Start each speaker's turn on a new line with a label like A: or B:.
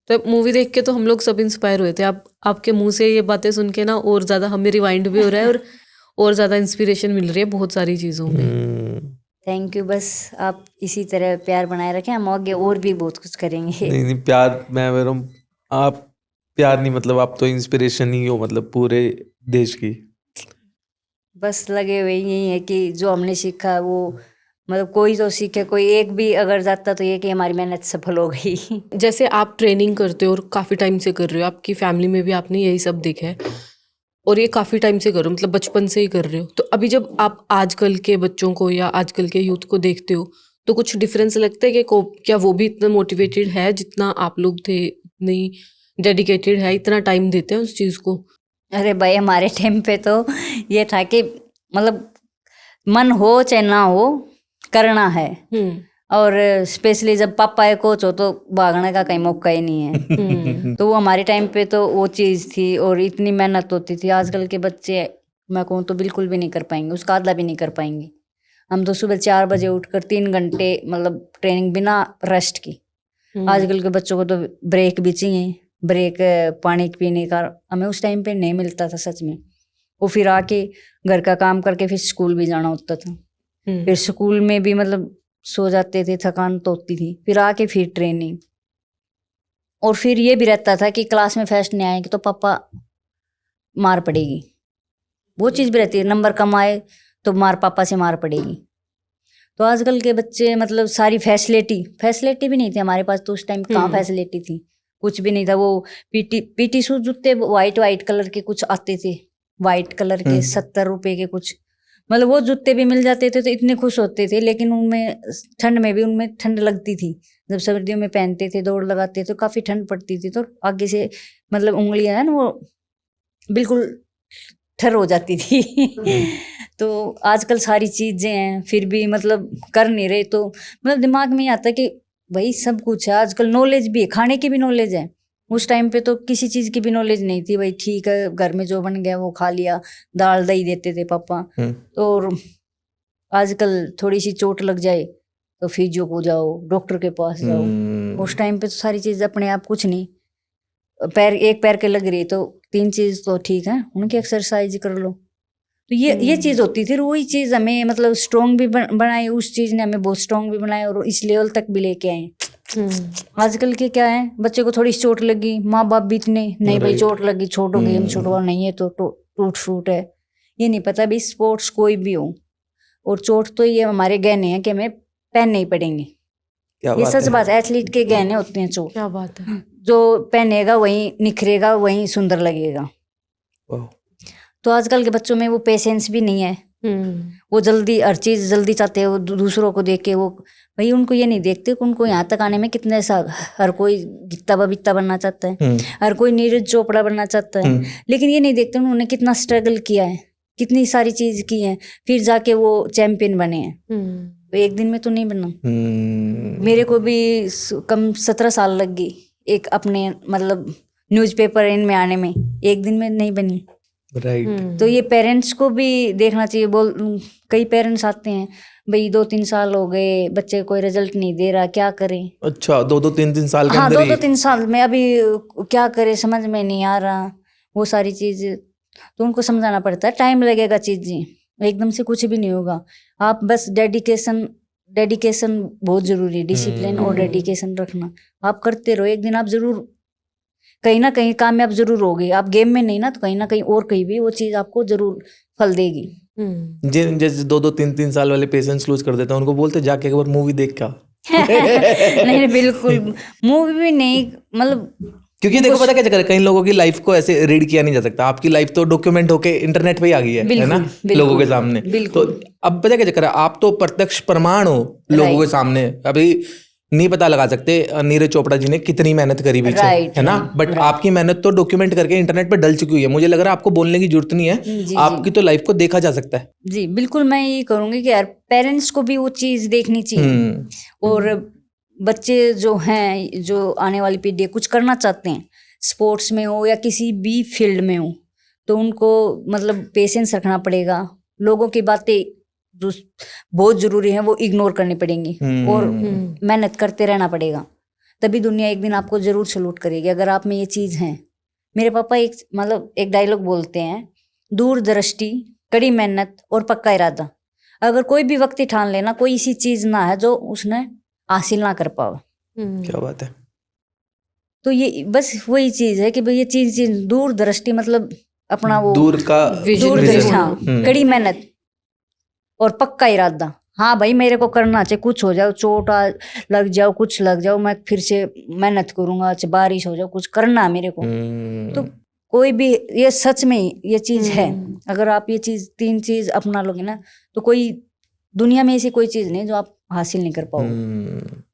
A: तो मूवी देख के तो हम लोग सब इंस्पायर हुए थे। आप आपके मुंह से ये बातें सुन के ना और ज़्यादा हमें रिवाइंड भी हो रहा है और ज़्यादा इंस्पिरेशन मिल रही है बहुत सारी चीज़ों में।
B: Thank you. बस आप इसी तरह प्यार बनाए रखें, हम आगे और भी बहुत कुछ करेंगे।
C: नहीं प्यार, मैं कह रहा हूँ आप प्यार नहीं, मतलब आप तो इंस्पिरेशन ही हो, मतलब पूरे देश की।
B: बस लगे हुए यही है कि जो हमने सीखा वो मतलब कोई तो सीखे, कोई एक भी अगर जाता तो ये कि हमारी मेहनत सफल हो गई।
A: जैसे आप ट्रेनिंग करते हो और काफ़ी टाइम से कर रहे हो, आपकी फैमिली में भी आपने यही सब देखा है और ये काफ़ी टाइम से कर रहे हो, मतलब बचपन से ही कर रहे हो। तो अभी जब आप आजकल के बच्चों को या आजकल के यूथ को देखते हो तो कुछ डिफरेंस लगता है कि क्या वो भी इतना मोटिवेटेड है जितना आप लोग थे, इतनी डेडिकेटेड है, इतना टाइम देते हैं उस चीज़ को?
B: अरे भाई हमारे टाइम पे तो ये था कि मतलब मन हो चाहे ना हो करना है। और स्पेशली जब पापा है कोच हो तो भागने का कहीं मौका ही नहीं है। तो वो हमारे टाइम पे तो वो चीज़ थी और इतनी मेहनत होती थी। आजकल के बच्चे मैं कहूँ तो बिल्कुल भी नहीं कर पाएंगे, उसका आधा भी नहीं कर पाएंगे। हम तो सुबह 4 बजे उठकर 3 घंटे मतलब ट्रेनिंग बिना रेस्ट की। आजकल के बच्चों को तो ब्रेक भी चाहिए, ब्रेक पानी पीने का हमें उस टाइम पे नहीं मिलता था सच में। वो फिर आके घर का काम करके फिर स्कूल भी जाना होता था। फिर स्कूल में भी मतलब सो जाते थे, थकान तो होती थी, फिर आके फिर ट्रेनिंग। और फिर ये भी रहता था कि क्लास में फर्स्ट नहीं आएंगे तो पापा मार पड़ेगी, वो चीज़ भी रहती है। नंबर कम आए तो पापा से मार पड़ेगी। तो आजकल के बच्चे मतलब सारी फैसिलिटी भी नहीं थी हमारे पास तो उस टाइम। कहाँ फैसिलिटी थी, कुछ भी नहीं था। वो पीटी शूज जूते वाइट कलर के कुछ आते थे, वाइट कलर के 70 रुपए के कुछ, मतलब वो जूते भी मिल जाते थे तो इतने खुश होते थे। लेकिन उनमें ठंड में भी उनमें ठंड लगती थी। जब सर्दियों में पहनते थे, दौड़ लगाते तो काफ़ी ठंड पड़ती थी, तो आगे से मतलब उंगलियां है ना वो बिल्कुल ठर हो जाती थी। तो आजकल सारी चीज़ें हैं फिर भी मतलब कर नहीं रहे, तो मतलब दिमाग में ही आता है कि भाई सब कुछ है आजकल। नॉलेज भी है, खाने की भी नॉलेज है। उस टाइम पे तो किसी चीज़ की भी नॉलेज नहीं थी। भाई ठीक है घर में जो बन गया वो खा लिया, दाल दही देते थे पापा। तो आजकल थोड़ी सी चोट लग जाए तो फिजियो को जाओ, डॉक्टर के पास जाओ। उस टाइम पे तो सारी चीज़ अपने आप कुछ नहीं, एक पैर के लग रही तो 3 चीज़ तो ठीक है, उनकी एक्सरसाइज कर लो। तो ये चीज़ होती थी। वही चीज़ हमें मतलब स्ट्रॉन्ग भी बनाई, उस चीज़ ने हमें बहुत स्ट्रॉन्ग भी बनाया और इस लेवल तक भी लेके आए। आजकल के क्या है, बच्चे को थोड़ी चोट लगी, माँ बाप भी इतने नहीं भाई चोट लगी छोटो गेम छोटो, नहीं है तो टूट फूट है। ये नहीं पता भी स्पोर्ट्स कोई भी हो और चोट तो ये हमारे गहने हैं कि हमें पहनने ही पड़ेंगे। ये सच बात है, एथलीट के गहने होते हैं चोट।
A: क्या बात है।
B: जो पहनेगा वही निखरेगा, वही सुंदर लगेगा। तो आजकल के बच्चों में वो पेशेंस भी नहीं है। वो जल्दी हर चीज़ जल्दी चाहते हैं। वो दूसरों को देख के वो भाई उनको ये नहीं देखते कि उनको यहाँ तक आने में कितने साल। हर कोई गीता बबीता बनना चाहता है, हर कोई नीरज चोपड़ा बनना चाहता है, लेकिन ये नहीं देखते उन्होंने कितना स्ट्रगल किया है, कितनी सारी चीज़ की है, फिर जाके वो चैंपियन बने हैं। तो एक दिन में तो नहीं बना। मेरे को भी कम 17 साल लग गई एक अपने मतलब न्यूज़पेपर इनमें आने में, एक दिन में नहीं बनी।
C: राइट।
B: तो ये पेरेंट्स को भी देखना चाहिए। कई पेरेंट्स आते हैं भाई 2-3 साल हो गए बच्चे कोई रिजल्ट नहीं दे रहा, क्या करें।
C: अच्छा 2-3 साल के
B: हाँ,
C: अंदर
B: 2-3 साल में अभी क्या करें समझ में नहीं आ रहा वो सारी चीज़। तो उनको समझाना पड़ता है, टाइम लगेगा चीज़ें, एकदम से कुछ भी नहीं होगा। आप बस डेडिकेशन बहुत ज़रूरी है, डिसिप्लिन और डेडिकेशन रखना। आप करते रहो, एक दिन आप ज़रूर कहीं ना कहीं कामयाब जरूर होगी। आप गेम में नहीं ना तो कहीं ना कहीं और कहीं भी वो चीज़ आपको जरूर फल देगी।
C: जैसे 2-3 साल वाले पेशेंस लूज कर देते हैं, उनको बोलते जाके एक बार मूवी देख क्या।
B: नहीं बिल्कुल मूवी भी नहीं, मतलब
C: क्योंकि देखो पता क्या चक्कर है, कई लोगों की लाइफ को ऐसे रीड किया नहीं जा सकता। आपकी लाइफ तो डॉक्यूमेंट होके इंटरनेट पे ही आ गई है ना, लोगों के सामने। तो अब पता क्या चक्कर है, आप तो प्रत्यक्ष प्रमाण हो लोगों के सामने। अभी नहीं पता लगा सकते नीरज चोपड़ा जी ने कितनी मेहनत करी पीछे, है ना, बट आपकी मेहनत तो डॉक्यूमेंट करके इंटरनेट पे डल चुकी हुई है। मुझे लग रहा है आपको बोलने की जरूरत नहीं है, आपकी तो लाइफ को देखा जा सकता है।
B: जी बिल्कुल, मैं ये करूंगी कि यार पेरेंट्स को भी वो चीज़ देखनी चाहिए। और बच्चे जो हैं, जो आने वाली पीढ़ी कुछ करना चाहते हैं, स्पोर्ट्स में हो या किसी भी फील्ड में हो, तो उनको मतलब पेशेंस रखना पड़ेगा। लोगों की बातें जो बहुत ज़रूरी है वो इग्नोर करनी पड़ेंगी और मेहनत करते रहना पड़ेगा। तभी दुनिया एक दिन आपको जरूर सलूट करेगी, अगर आप में ये चीज है। मेरे पापा एक डायलॉग बोलते हैं, दूरदृष्टि, कड़ी मेहनत और पक्का इरादा। अगर कोई भी व्यक्ति ठान लेना, कोई ऐसी चीज ना है जो उसने हासिल ना कर पाओ।
C: क्या बात है।
B: तो ये बस वही चीज है कि भाई ये चीज दूरदृष्टि, मतलब अपना वो
C: दूर का
B: दूरदृष्टि, हाँ, कड़ी मेहनत और पक्का इरादा। हाँ भाई, मेरे को करना चाहिए, कुछ हो जाओ, चोट लग जाओ, कुछ लग जाओ, मैं फिर से मेहनत करूंगा, चाहे बारिश हो जाओ, कुछ करना है मेरे को। तो कोई भी, ये सच में ये चीज है। अगर आप ये चीज 3 चीज अपना लोगे ना, तो कोई दुनिया में ऐसी कोई चीज नहीं जो आप हासिल नहीं कर पाओगे।